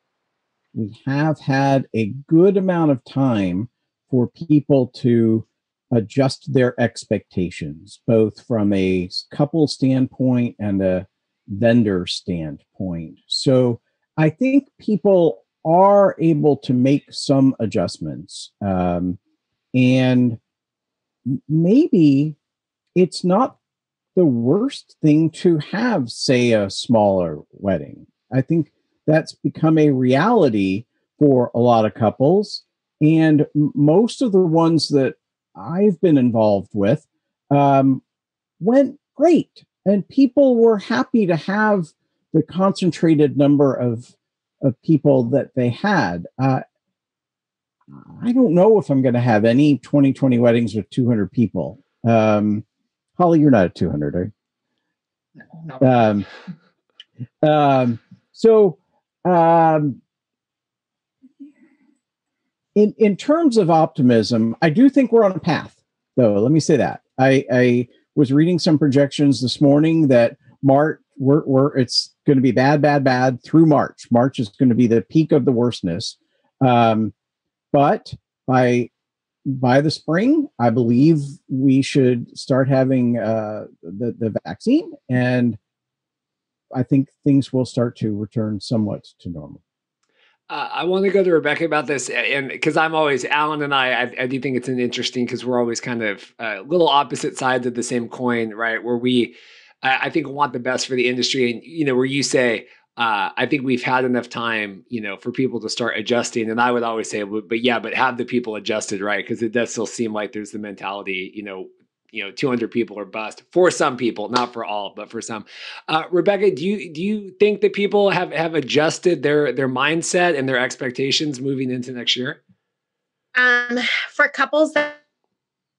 We have had a good amount of time for people to adjust their expectations, both from a couple standpoint and a vendor standpoint. So I think people are able to make some adjustments. And maybe it's not the worst thing to have, say, a smaller wedding. I think that's become a reality for a lot of couples. And most of the ones that I've been involved with went great. And people were happy to have the concentrated number of people that they had. I don't know if I'm going to have any 2020 weddings with 200 people. Holly, you're not at 200, are you? No. In terms of optimism, I do think we're on a path, though. Let me say that. I was reading some projections this morning that March, it's going to be bad through March. March is going to be the peak of the worstness. But by the spring, I believe we should start having the vaccine, and I think things will start to return somewhat to normal. I want to go to Rebecca about this, and because I'm always, Alan and I do think it's an interesting, because we're always kind of little opposite sides of the same coin, right? Where we, I think, want the best for the industry, and, you know, where you say, I think we've had enough time, you know, for people to start adjusting. And I would always say, but have the people adjusted, right? Because it does still seem like there's the mentality, you know, 200 people or bust for some people, not for all, but for some. Rebecca, do you think that people have adjusted their mindset and their expectations moving into next year? For couples that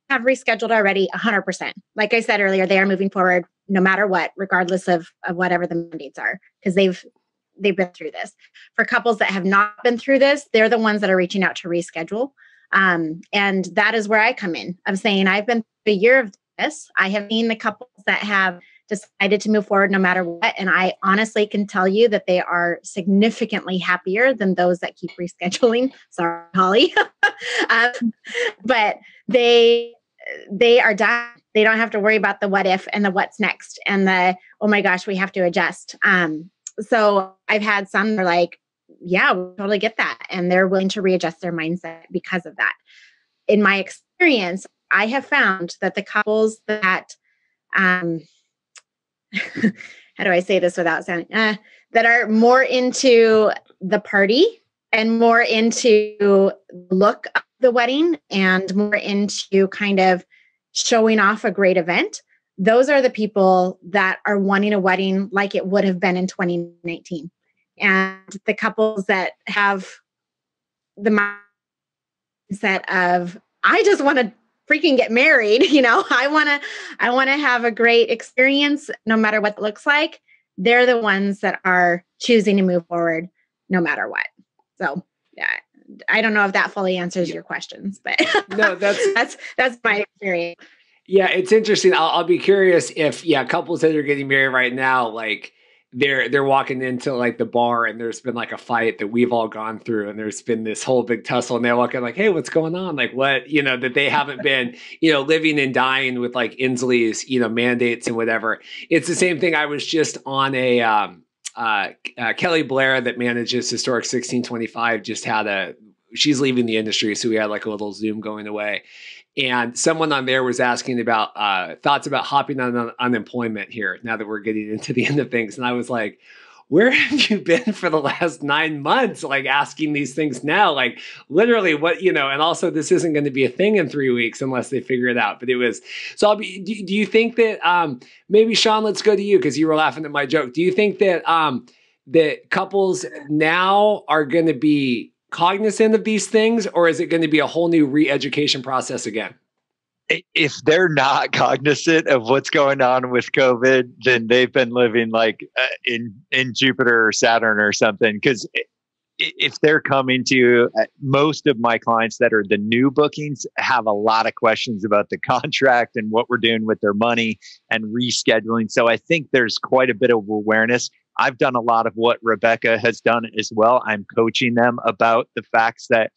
have rescheduled already, 100%. Like I said earlier, they are moving forward no matter what, regardless of whatever the mandates are, because they've been through this. For couples that have not been through this, they're the ones that are reaching out to reschedule. And that is where I come in. I'm saying I've been through a year of this. I have seen the couples that have decided to move forward no matter what. And I honestly can tell you that they are significantly happier than those that keep rescheduling. Sorry, Holly. But they are done. They don't have to worry about the what if and the what's next and the, oh my gosh, we have to adjust. So I've had some that are like, yeah, we totally get that. And they're willing to readjust their mindset because of that. In my experience, I have found that the couples that, how do I say this without sounding, that are more into the party and more into the look of the wedding and more into kind of showing off a great event, those are the people that are wanting a wedding like it would have been in 2019. And the couples that have the mindset of, I just want to freaking get married, I want to have a great experience no matter what it looks like. They're the ones that are choosing to move forward no matter what. So yeah, I don't know if that fully answers your questions, but no, that's my experience. Yeah, it's interesting. I'll be curious if, couples that are getting married right now, like they're walking into like the bar and there's been like a fight that we've all gone through and there's been this whole big tussle and they walk in like, hey, what's going on? Like what, that they haven't been, living and dying with like Inslee's, mandates and whatever. It's the same thing. I was just on a, Kelly Blair that manages Historic 1625 just had she's leaving the industry. So we had like a little Zoom going away. And someone on there was asking about thoughts about hopping on unemployment here now that we're getting into the end of things. And I was like, where have you been for the last 9 months? Like asking these things now, like literally what, and also this isn't going to be a thing in 3 weeks unless they figure it out. But it was, so do you think that maybe Shawn, let's go to you because you were laughing at my joke. Do you think that that couples now are going to be cognizant of these things, or is it going to be a whole new re-education process again? If they're not cognizant of what's going on with COVID, then they've been living like in Jupiter or Saturn or something. Because if they're coming to most of my clients that are the new bookings have a lot of questions about the contract and what we're doing with their money and rescheduling. So I think there's quite a bit of awareness. I've done a lot of what Rebecca has done as well. I'm coaching them about the facts that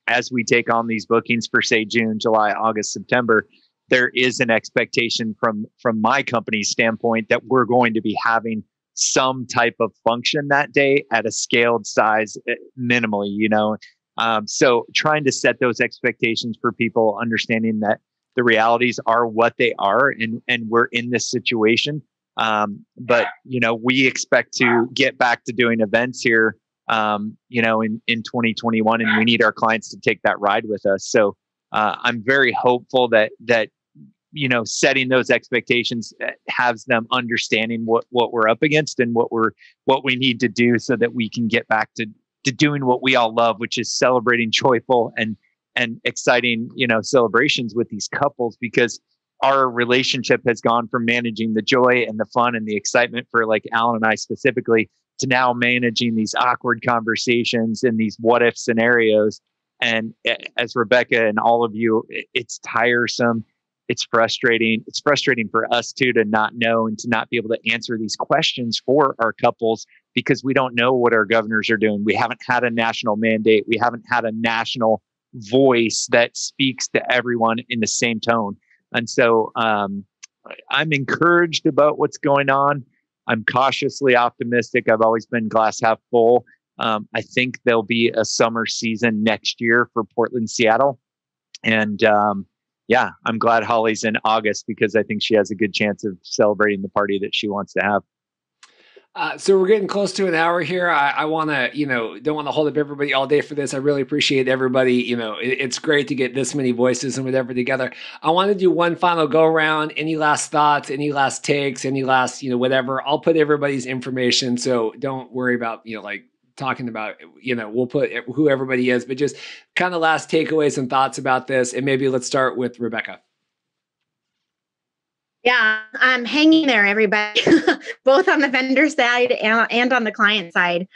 as we take on these bookings for say June, July, August, September, there is an expectation from my company's standpoint that we're going to be having some type of function that day at a scaled size minimally, so trying to set those expectations for people, understanding that the realities are what they are and we're in this situation. But we expect to get back to doing events here, in 2021, and we need our clients to take that ride with us. So, I'm very hopeful that setting those expectations has them understanding what we're up against and what we need to do so that we can get back to doing what we all love, which is celebrating joyful and exciting, celebrations with these couples, because our relationship has gone from managing the joy and the fun and the excitement for like Alan and I specifically to now managing these awkward conversations and these what if scenarios. And as Rebecca and all of you, it's tiresome. It's frustrating. It's frustrating for us too, to not know and to not be able to answer these questions for our couples because we don't know what our governors are doing. We haven't had a national mandate. We haven't had a national voice that speaks to everyone in the same tone. And so I'm encouraged about what's going on. I'm cautiously optimistic. I've always been glass half full. I think there'll be a summer season next year for Portland, Seattle. And I'm glad Holly's in August because I think she has a good chance of celebrating the party that she wants to have. So we're getting close to an hour here. I want to, don't want to hold up everybody all day for this. I really appreciate everybody. It's great to get this many voices and whatever together. I want to do one final go around. Any last thoughts, any last takes, any last, whatever. I'll put everybody's information. So don't worry about, talking about, we'll put who everybody is, but just kind of last takeaways and thoughts about this. And maybe let's start with Rebecca. Yeah, I'm hanging there, everybody, both on the vendor side and on the client side.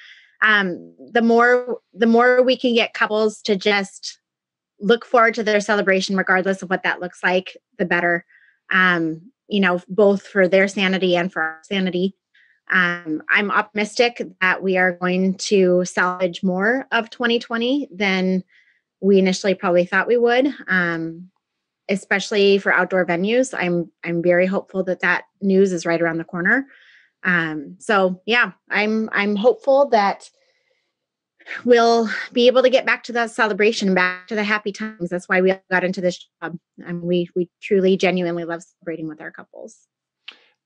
The more we can get couples to just look forward to their celebration, regardless of what that looks like, the better, both for their sanity and for our sanity. I'm optimistic that we are going to salvage more of 2020 than we initially probably thought we would. Especially for outdoor venues. I'm very hopeful that news is right around the corner. So yeah, I'm hopeful that we'll be able to get back to that celebration, back to the happy times. That's why we got into this job. And we truly, genuinely love celebrating with our couples.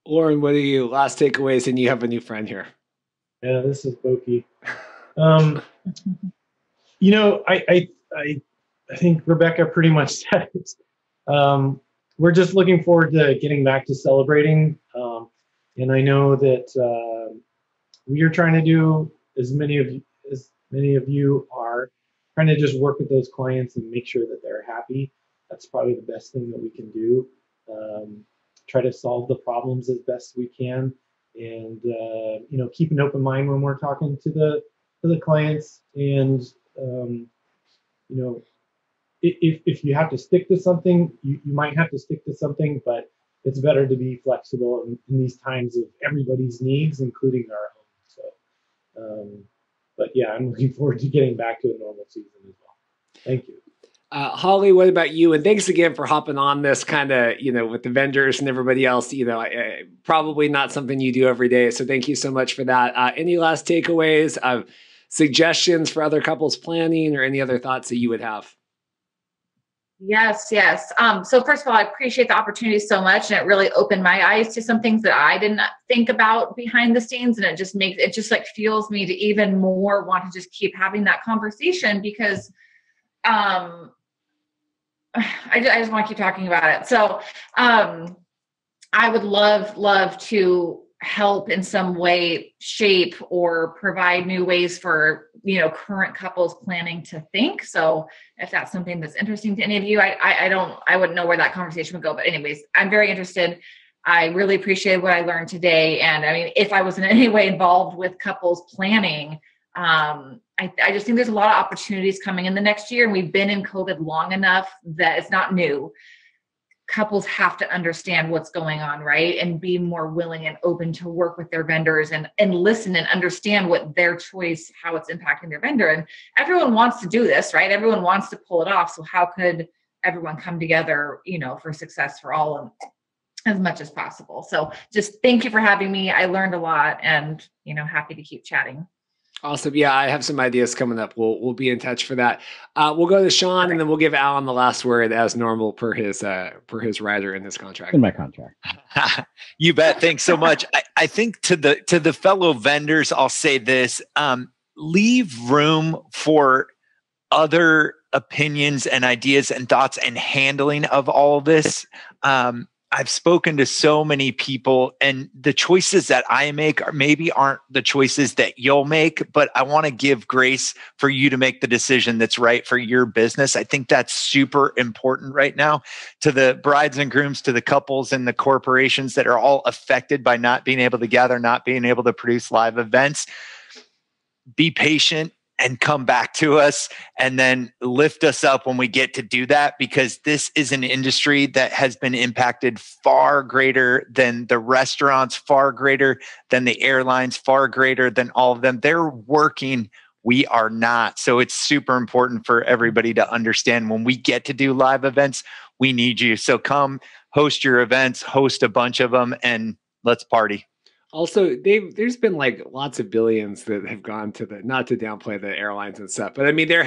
Loren, what are you? Last takeaways, and you have a new friend here. Yeah, this is Boki. I think Rebecca pretty much said it. we're just looking forward to getting back to celebrating. And I know that we are trying to do as many of you are trying to just work with those clients and make sure that they're happy. That's probably the best thing that we can do. Try to solve the problems as best we can, and keep an open mind when we're talking to the clients. And if you have to stick to something, you might have to stick to something, but it's better to be flexible in these times of everybody's needs, including our own. So, but yeah, I'm looking forward to getting back to a normal season as well. Thank you. Holly, what about you? And thanks again for hopping on this kind of, with the vendors and everybody else, probably not something you do every day. So thank you so much for that. Any last takeaways, suggestions for other couples planning, or any other thoughts that you would have? Yes. So first of all, I appreciate the opportunity so much. And it really opened my eyes to some things that I didn't think about behind the scenes. And it just like fuels me to even more want to just keep having that conversation, because I just want to keep talking about it. So I would love to help in some way, shape, or provide new ways for, current couples planning to think. So if that's something that's interesting to any of you, I wouldn't know where that conversation would go, but anyways, I'm very interested. I really appreciate what I learned today. And I mean, if I was in any way involved with couples planning, I just think there's a lot of opportunities coming in the next year. And we've been in COVID long enough that it's not new. Couples have to understand what's going on, right? And be more willing and open to work with their vendors and listen and understand what their choice, how it's impacting their vendor. And everyone wants to do this, right? Everyone wants to pull it off. So how could everyone come together, for success for all of as much as possible? So just thank you for having me. I learned a lot, and, happy to keep chatting. Awesome. Yeah, I have some ideas coming up. We'll be in touch for that. We'll go to Shawn, and then we'll give Alan the last word as normal per his rider in his contract. In my contract. You bet. Thanks so much. I think to the fellow vendors, I'll say this: leave room for other opinions and ideas and thoughts and handling of all this. I've spoken to so many people, and the choices that I make aren't the choices that you'll make, but I want to give grace for you to make the decision that's right for your business. I think that's super important right now, to the brides and grooms, to the couples and the corporations that are all affected by not being able to gather, not being able to produce live events. Be patient and come back to us, and then lift us up when we get to do that, because this is an industry that has been impacted far greater than the restaurants, far greater than the airlines, far greater than all of them. They're working. We are not. So it's super important for everybody to understand, when we get to do live events, we need you. So come host your events, host a bunch of them, and let's party. Also, there's been like lots of billions that have gone to not to downplay the airlines and stuff, but I mean, there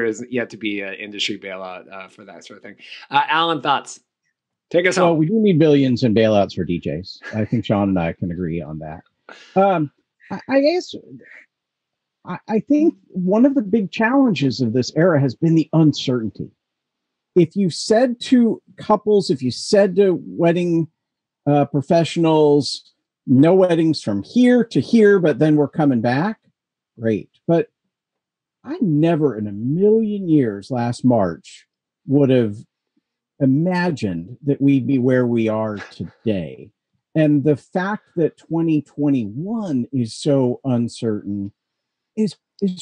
is yet to be an industry bailout for that sort of thing. Alan, thoughts? Take us home. We do need billions in bailouts for DJs. I think Shawn and I can agree on that. I guess I think one of the big challenges of this era has been the uncertainty. If you said to couples, if you said to wedding professionals, no weddings from here to here, but then we're coming back, great. But I never in a million years last March would have imagined that we'd be where we are today. And the fact that 2021 is so uncertain is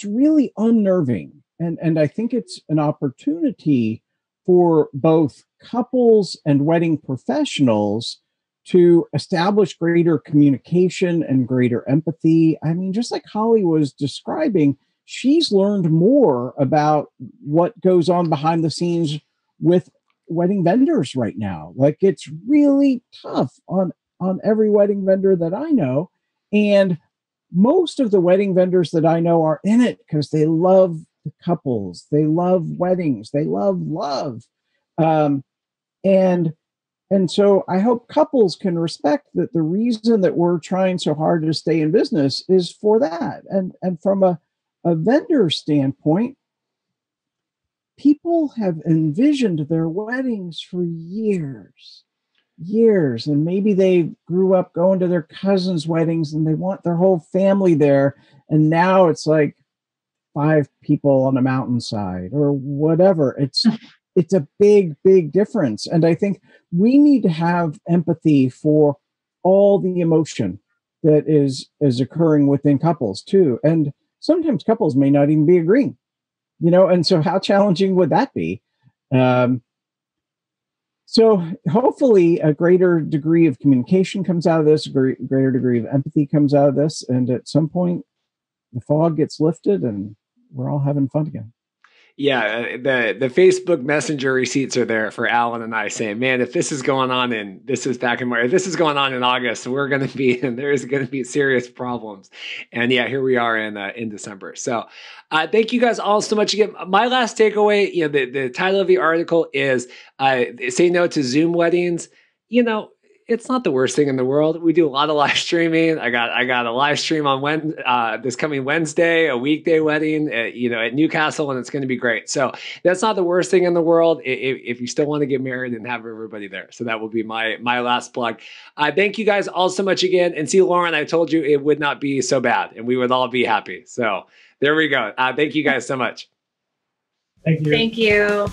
really unnerving. And I think it's an opportunity for both couples and wedding professionals to establish greater communication and greater empathy. I mean, just like Holly was describing, she's learned more about what goes on behind the scenes with wedding vendors right now. Like, it's really tough on every wedding vendor that I know. And most of the wedding vendors that I know are in it because they love the couples, they love weddings, they love love. And so I hope couples can respect that the reason that we're trying so hard to stay in business is for that. And from a vendor standpoint, people have envisioned their weddings for years, and maybe they grew up going to their cousins' weddings and they want their whole family there, and now it's like 5 people on a mountainside or whatever. It's a big difference, and I think we need to have empathy for all the emotion that is occurring within couples too, and sometimes couples may not even be agreeing, and so how challenging would that be? So hopefully a greater degree of communication comes out of this, a greater degree of empathy comes out of this, and at some point the fog gets lifted and we're all having fun again. Yeah, the Facebook Messenger receipts are there for Alan and I saying, man, if this is going on this is back in March, if this is going on in August, we're going to be, and there's going to be serious problems. And yeah, here we are in December. So thank you guys all so much again. My last takeaway, the title of the article is Say No to Zoom Weddings. It's not the worst thing in the world. We do a lot of live streaming. I got a live stream on this coming Wednesday, a weekday wedding, at Newcastle, and it's going to be great. So that's not the worst thing in the world if you still want to get married and have everybody there. So that will be my last plug. Thank you guys all so much again. And see, Loren, I told you it would not be so bad, and we would all be happy. So there we go. Thank you guys so much. Thank you. Thank you.